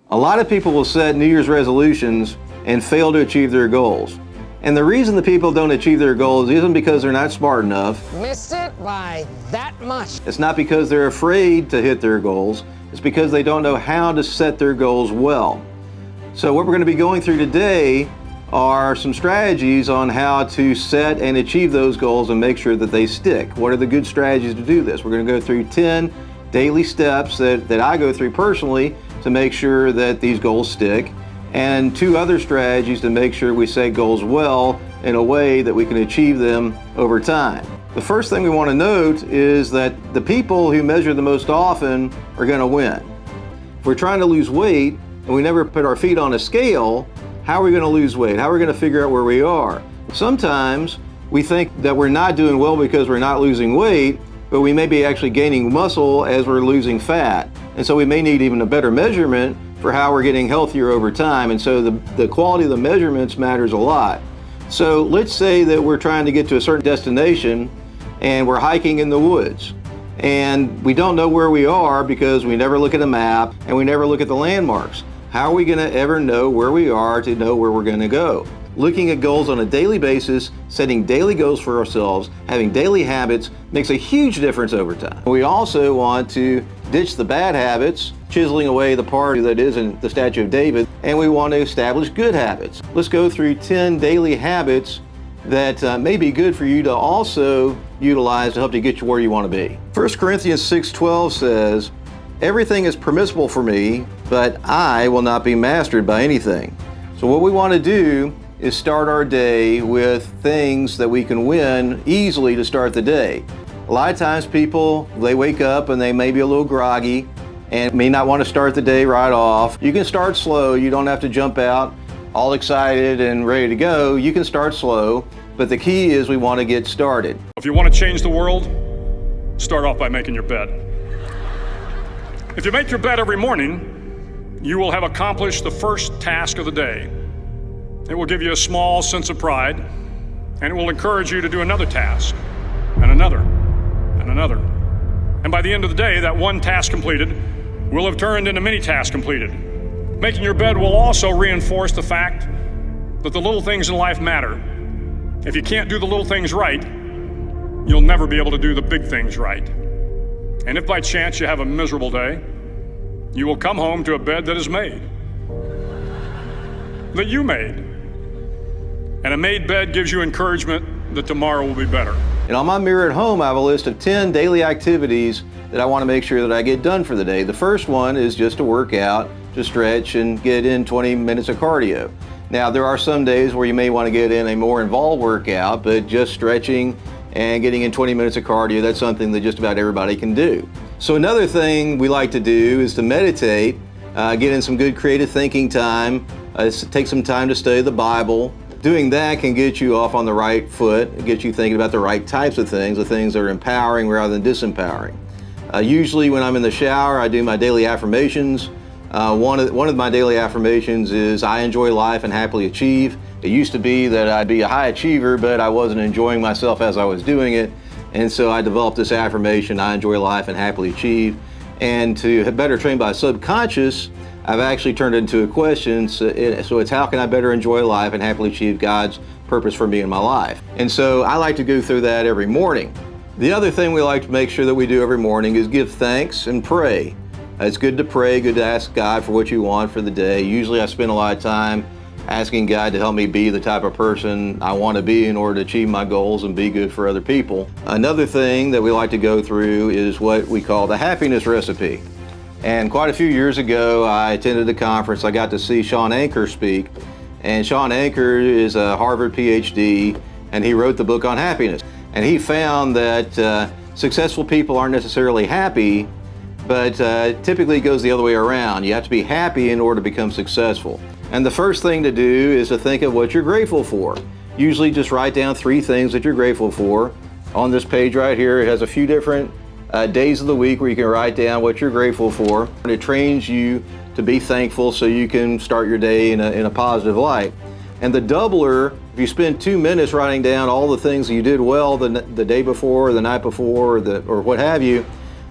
A lot of people will set New Year's resolutions and fail to achieve their goals. And the reason the people don't achieve their goals isn't because they're not smart enough. Missed it by that much. It's not because they're afraid to hit their goals. It's because they don't know how to set their goals well. So what we're going to be going through today are some strategies on how to set and achieve those goals and make sure that they stick. What are the good strategies to do this? We're going to go through 10 daily steps that I go through personally to make sure that these goals stick, and 2 other strategies to make sure we set goals well in a way that we can achieve them over time. The first thing we want to note is that the people who measure the most often are going to win. If we're trying to lose weight and we never put our feet on a scale, how are we going to lose weight? How are we going to figure out where we are? Sometimes we think that we're not doing well because we're not losing weight, but we may be actually gaining muscle as we're losing fat. And so we may need even a better measurement for how we're getting healthier over time. And so the quality of the measurements matters a lot. So let's say that we're trying to get to a certain destination and we're hiking in the woods. And we don't know where we are because we never look at a map and we never look at the landmarks. How are we going to ever know where we are to know where we're going to go? Looking at goals on a daily basis, setting daily goals for ourselves, having daily habits makes a huge difference over time. We also want to ditch the bad habits, chiseling away the part that isn't the statue of David, and we want to establish good habits. Let's go through 10 daily habits that may be good for you to also utilize to help you get you where you want to be. 1 Corinthians 6:12 says, "Everything is permissible for me, but I will not be mastered by anything." So what we want to do is start our day with things that we can win easily to start the day. A lot of times people, they wake up and they may be a little groggy and may not want to start the day right off. You can start slow. You don't have to jump out all excited and ready to go. You can start slow, but the key is we want to get started. If you want to change the world, start off by making your bed. If you make your bed every morning, you will have accomplished the first task of the day. It will give you a small sense of pride, and it will encourage you to do another task, and another, and another. And by the end of the day, that one task completed will have turned into many tasks completed. Making your bed will also reinforce the fact that the little things in life matter. If you can't do the little things right, you'll never be able to do the big things right. And if by chance you have a miserable day, you will come home to a bed that is made, that you made. And a made bed gives you encouragement that tomorrow will be better. And on my mirror at home, I have a list of 10 daily activities that I want to make sure that I get done for the day. The first one is just to work out, to stretch, and get in 20 minutes of cardio. Now, there are some days where you may want to get in a more involved workout, but just stretching and getting in 20 minutes of cardio, that's something that just about everybody can do. So another thing we like to do is to meditate, get in some good creative thinking time, take some time to study the Bible. Doing that can get you off on the right foot, get you thinking about the right types of things, the things that are empowering rather than disempowering. Usually when I'm in the shower, I do my daily affirmations. One of my daily affirmations is, "I enjoy life and happily achieve." It used to be that I'd be a high achiever, but I wasn't enjoying myself as I was doing it. And so I developed this affirmation, "I enjoy life and happily achieve." And to better train my subconscious, I've actually turned it into a question. So it's, how can I better enjoy life and happily achieve God's purpose for me in my life? And so I like to go through that every morning. The other thing we like to make sure that we do every morning is give thanks and pray. It's good to pray, good to ask God for what you want for the day. Usually I spend a lot of time asking God to help me be the type of person I want to be in order to achieve my goals and be good for other people. Another thing that we like to go through is what we call the happiness recipe. And quite a few years ago, I attended a conference. I got to see Sean Anker speak. And Sean Anker is a Harvard PhD, and he wrote the book on happiness. And he found that successful people aren't necessarily happy, but typically it goes the other way around. You have to be happy in order to become successful. And the first thing to do is to think of what you're grateful for. Usually just write down 3 things that you're grateful for. On this page right here, it has a few different days of the week where you can write down what you're grateful for. And it trains you to be thankful so you can start your day in a positive light. And the doubler, if you spend 2 minutes writing down all the things that you did well the day before, or the night before, or what have you,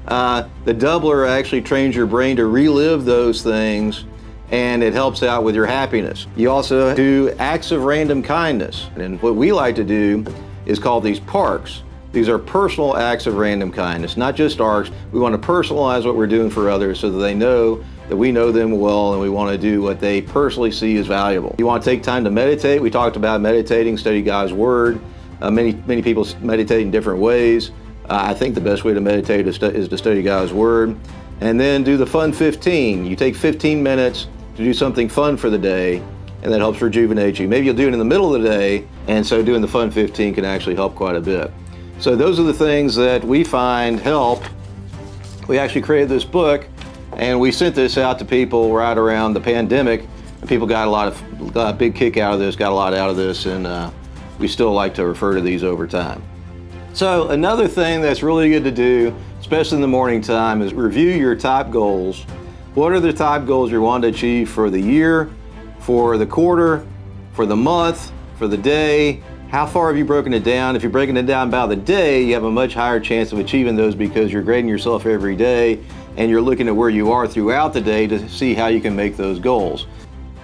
the doubler actually trains your brain to relive those things and it helps out with your happiness. You also do acts of random kindness. And what we like to do is called these P.A.R.K.s. These are personal acts of random kindness, not just ARCs. We want to personalize what we're doing for others so that they know that we know them well and we want to do what they personally see as valuable. You want to take time to meditate. We talked about meditating, study God's Word. Many people meditate in different ways. I think the best way to meditate is to study God's Word. And then do the Fun 15. You take 15 minutes to do something fun for the day, and that helps rejuvenate you. Maybe you'll do it in the middle of the day, and so doing the Fun 15 can actually help quite a bit. So those are the things that we find help. We actually created this book, and we sent this out to people right around the pandemic, and people got a big kick out of this, got a lot out of this, and we still like to refer to these over time. So another thing that's really good to do, especially in the morning time, is review your top goals. What are the top goals you want to achieve for the year, for the quarter, for the month, for the day? How far have you broken it down? If you're breaking it down by the day, you have a much higher chance of achieving those because you're grading yourself every day and you're looking at where you are throughout the day to see how you can make those goals.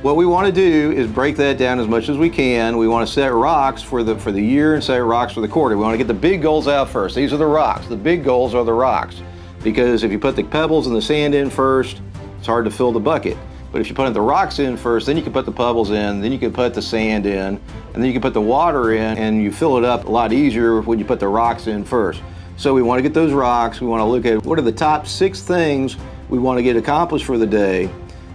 What we want to do is break that down as much as we can. We want to set rocks for the year and set rocks for the quarter. We want to get the big goals out first. These are the rocks. The big goals are the rocks. Because if you put the pebbles and the sand in first, it's hard to fill the bucket. But if you put the rocks in first, then you can put the pebbles in, then you can put the sand in, and then you can put the water in, and you fill it up a lot easier when you put the rocks in first. So we want to get those rocks. We want to look at what are the top 6 things we want to get accomplished for the day,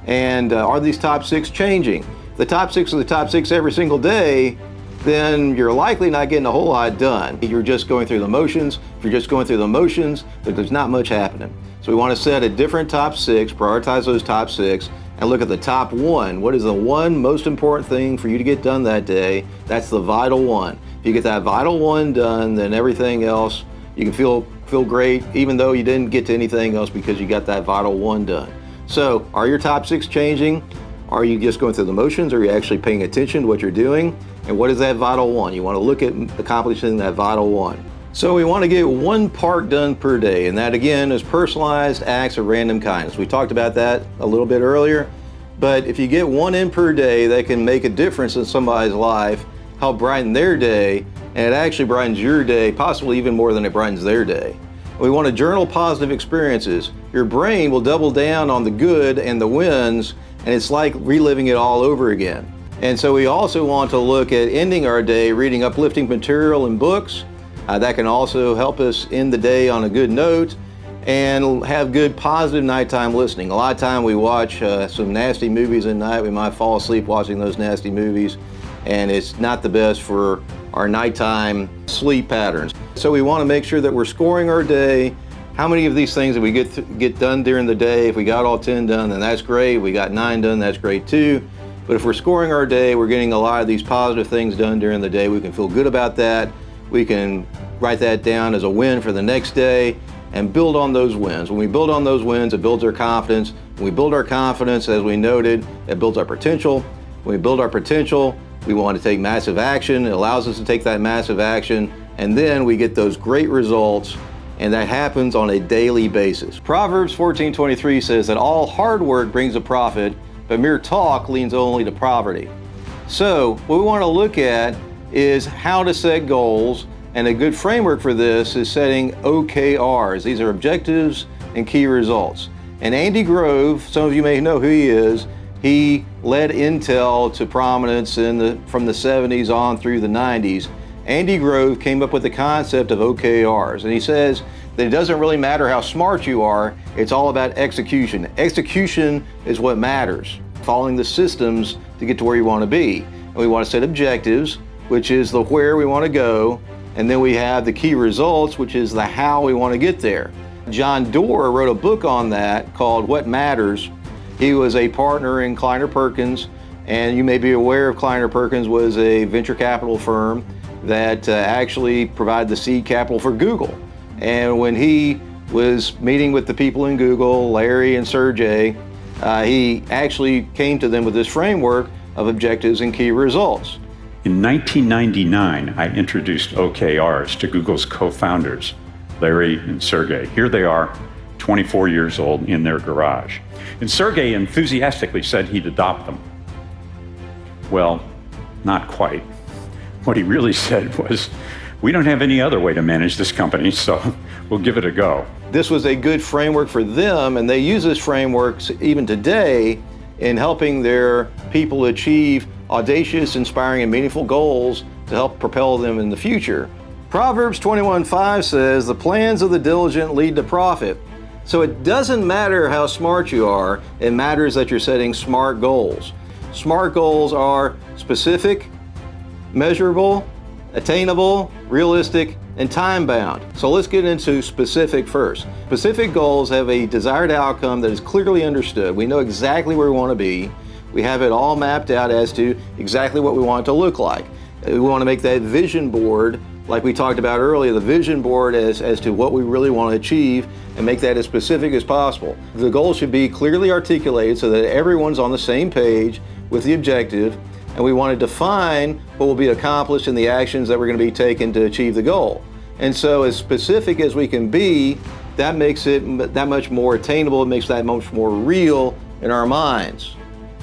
and are these top 6 changing? If the top 6 are the top 6 every single day, then you're likely not getting a whole lot done. You're just going through the motions. If you're just going through the motions, there's not much happening. So we want to set a different top 6, prioritize those top 6, and look at the top 1. What is the one most important thing for you to get done that day? That's the vital one. If you get that vital one done, then everything else, you can feel great, even though you didn't get to anything else because you got that vital one done. So are your top 6 changing? Are you just going through the motions? Are you actually paying attention to what you're doing? And what is that vital one? You want to look at accomplishing that vital one. So we want to get 1 part done per day, and that again is personalized acts of random kindness. We talked about that a little bit earlier, but if you get 1 in per day, that can make a difference in somebody's life, help brighten their day, and it actually brightens your day, possibly even more than it brightens their day. We want to journal positive experiences. Your brain will double down on the good and the wins, and it's like reliving it all over again. And so we also want to look at ending our day reading uplifting material and books. That can also help us end the day on a good note and have good positive nighttime listening. A lot of time we watch some nasty movies at night. We might fall asleep watching those nasty movies, and it's not the best for our nighttime sleep patterns. So we want to make sure that we're scoring our day. How many of these things did we get done during the day? If we got all 10 done, then that's great. If we got 9 done, that's great too. But if we're scoring our day, we're getting a lot of these positive things done during the day. We can feel good about that. We can write that down as a win for the next day and build on those wins. When we build on those wins, it builds our confidence. When we build our confidence, as we noted, it builds our potential. When we build our potential, we want to take massive action. It allows us to take that massive action, and then we get those great results, and that happens on a daily basis. Proverbs 14:23 says that all hard work brings a profit, but mere talk leads only to poverty. So what we want to look at is how to set goals, and a good framework for this is setting OKRs. These are objectives and key results. And Andy Grove, some of you may know who he is, he led Intel to prominence from the 70s on through the 90s. Andy Grove came up with the concept of OKRs, and he says that it doesn't really matter how smart you are, it's all about execution. Execution is what matters, following the systems to get to where you want to be. And we want to set objectives, which is the where we want to go, and then we have the key results, which is the how we want to get there. John Doerr wrote a book on that called What Matters. He was a partner in P.A.R.K.s, and you may be aware of P.A.R.K.s was a venture capital firm that actually provided the seed capital for Google. And when he was meeting with the people in Google, Larry and Sergey, he actually came to them with this framework of objectives and key results. In 1999, I introduced OKRs to Google's co-founders, Larry and Sergey. Here they are 24 years old, in their garage. And Sergey enthusiastically said he'd adopt them. Well, not quite. What he really said was, we don't have any other way to manage this company, so we'll give it a go. This was a good framework for them, and they use this framework even today in helping their people achieve audacious, inspiring, and meaningful goals to help propel them in the future. Proverbs 21:5 says, the plans of the diligent lead to profit. So it doesn't matter how smart you are, it matters that you're setting SMART goals. SMART goals are specific, measurable, attainable, realistic, and time-bound. So let's get into specific first. Specific goals have a desired outcome that is clearly understood. We know exactly where we want to be. We have it all mapped out as to exactly what we want it to look like. We want to make that vision board, like we talked about earlier, the vision board as to what we really want to achieve, and make that as specific as possible. The goal should be clearly articulated so that everyone's on the same page with the objective, and we want to define what will be accomplished and the actions that we're going to be taking to achieve the goal. And so as specific as we can be, that makes it that much more attainable, it makes that much more real in our minds.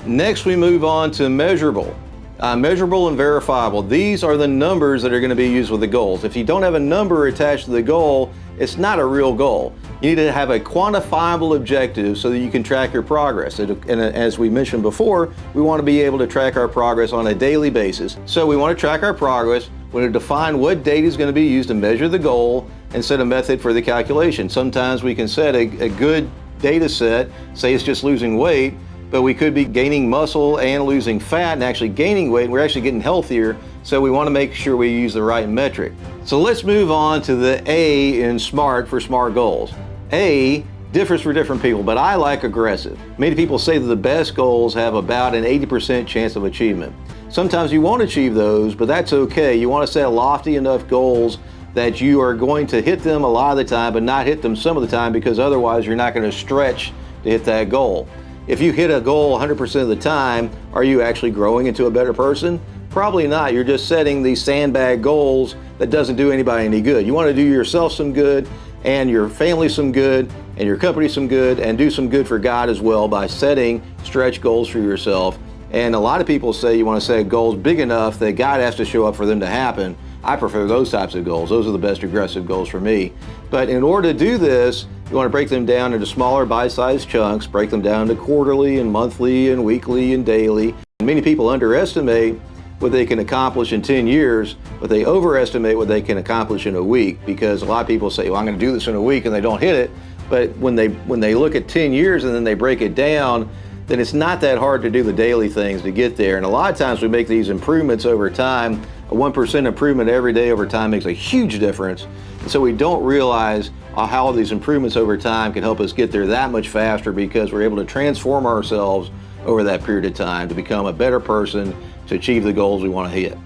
Next, we move on to measurable. Measurable and verifiable. These are the numbers that are going to be used with the goals. If you don't have a number attached to the goal, it's not a real goal. You need to have a quantifiable objective so that you can track your progress. And as we mentioned before, we want to be able to track our progress on a daily basis. So we want to track our progress. We want to define what data is going to be used to measure the goal and set a method for the calculation. Sometimes we can set a good data set, say it's just losing weight, but we could be gaining muscle and losing fat and actually gaining weight, and we're actually getting healthier, so we want to make sure we use the right metric. So let's move on to the A in SMART for SMART goals. A differs for different people, but I like aggressive. Many people say that the best goals have about an 80% chance of achievement. Sometimes you won't achieve those, but that's okay. You want to set lofty enough goals that you are going to hit them a lot of the time, but not hit them some of the time, because otherwise you're not going to stretch to hit that goal. If you hit a goal 100% of the time, are you actually growing into a better person? Probably not. You're just setting these sandbag goals that doesn't do anybody any good. You want to do yourself some good, and your family some good, and your company some good, and do some good for God as well by setting stretch goals for yourself. And a lot of people say you want to set goals big enough that God has to show up for them to happen. I prefer those types of goals. Those are the best aggressive goals for me. But in order to do this, you want to break them down into smaller bite-sized chunks, break them down to quarterly and monthly and weekly and daily. And many people underestimate what they can accomplish in 10 years, but they overestimate what they can accomplish in a week, because a lot of people say, well, I'm going to do this in a week, and they don't hit it. But when they look at 10 years and then they break it down, then it's not that hard to do the daily things to get there. And a lot of times we make these improvements over time. A 1% improvement every day over time makes a huge difference. And so we don't realize how these improvements over time can help us get there that much faster, because we're able to transform ourselves over that period of time to become a better person to achieve the goals we want to hit.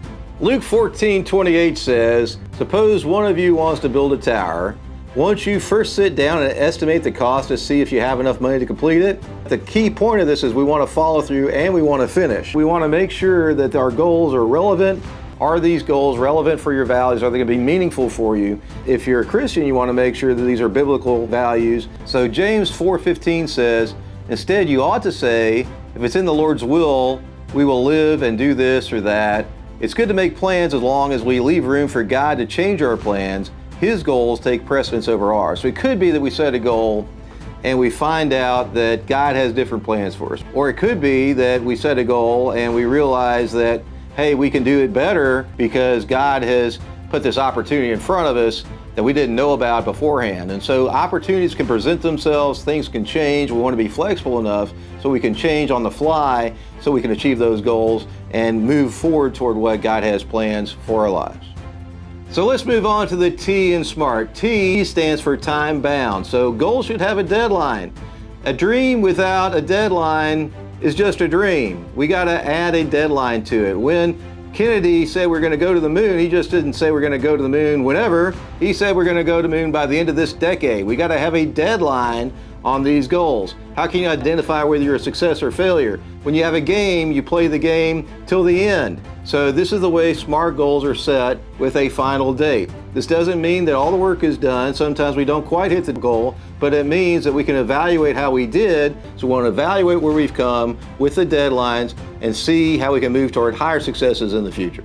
Luke 14:28 says, suppose one of you wants to build a tower. Won't you first sit down and estimate the cost to see if you have enough money to complete it? The key point of this is we want to follow through and we want to finish. We want to make sure that our goals are relevant. Are these goals relevant for your values? Are they going to be meaningful for you? If you're a Christian, you want to make sure that these are biblical values. So James 4:15 says, instead you ought to say, if it's in the Lord's will, we will live and do this or that. It's good to make plans as long as we leave room for God to change our plans. His goals take precedence over ours. So it could be that we set a goal and we find out that God has different plans for us. Or it could be that we set a goal and we realize that, hey, we can do it better because God has put this opportunity in front of us that we didn't know about beforehand. And so opportunities can present themselves, things can change. We want to be flexible enough so we can change on the fly so we can achieve those goals and move forward toward what God has plans for our lives. So let's move on to the T in SMART. T stands for time bound. So goals should have a deadline. A dream without a deadline is just a dream. We got to add a deadline to it. When Kennedy said we're going to go to the moon, he just didn't say we're going to go to the moon whenever. He said we're going to go to the moon by the end of this decade. We got to have a deadline on these goals? How can you identify whether you're a success or failure? When you have a game, you play the game till the end. So this is the way SMART goals are set with a final date. This doesn't mean that all the work is done. Sometimes we don't quite hit the goal, but it means that we can evaluate how we did. So we want to evaluate where we've come with the deadlines and see how we can move toward higher successes in the future.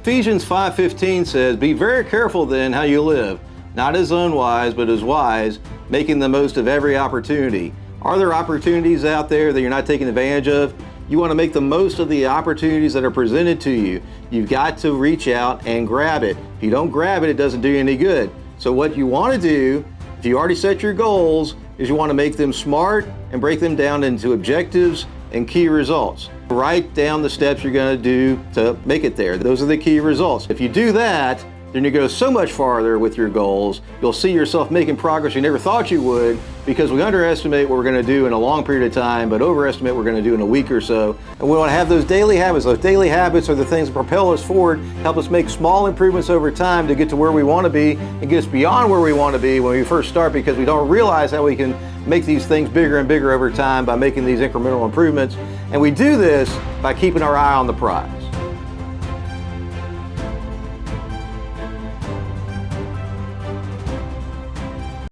Ephesians 5:15 says, "Be very careful then how you live, not as unwise, but as wise, making the most of every opportunity." Are there opportunities out there that you're not taking advantage of? You want to make the most of the opportunities that are presented to you. You've got to reach out and grab it. If you don't grab it, it doesn't do you any good. So what you want to do, if you already set your goals, is you want to make them SMART and break them down into objectives and key results. Write down the steps you're going to do to make it there. Those are the key results. If you do that, then you go so much farther with your goals. You'll see yourself making progress you never thought you would, because we underestimate what we're going to do in a long period of time, but overestimate what we're going to do in a week or so. And we want to have those daily habits. Those daily habits are the things that propel us forward, help us make small improvements over time to get to where we want to be and get us beyond where we want to be when we first start, because we don't realize how we can make these things bigger and bigger over time by making these incremental improvements. And we do this by keeping our eye on the prize.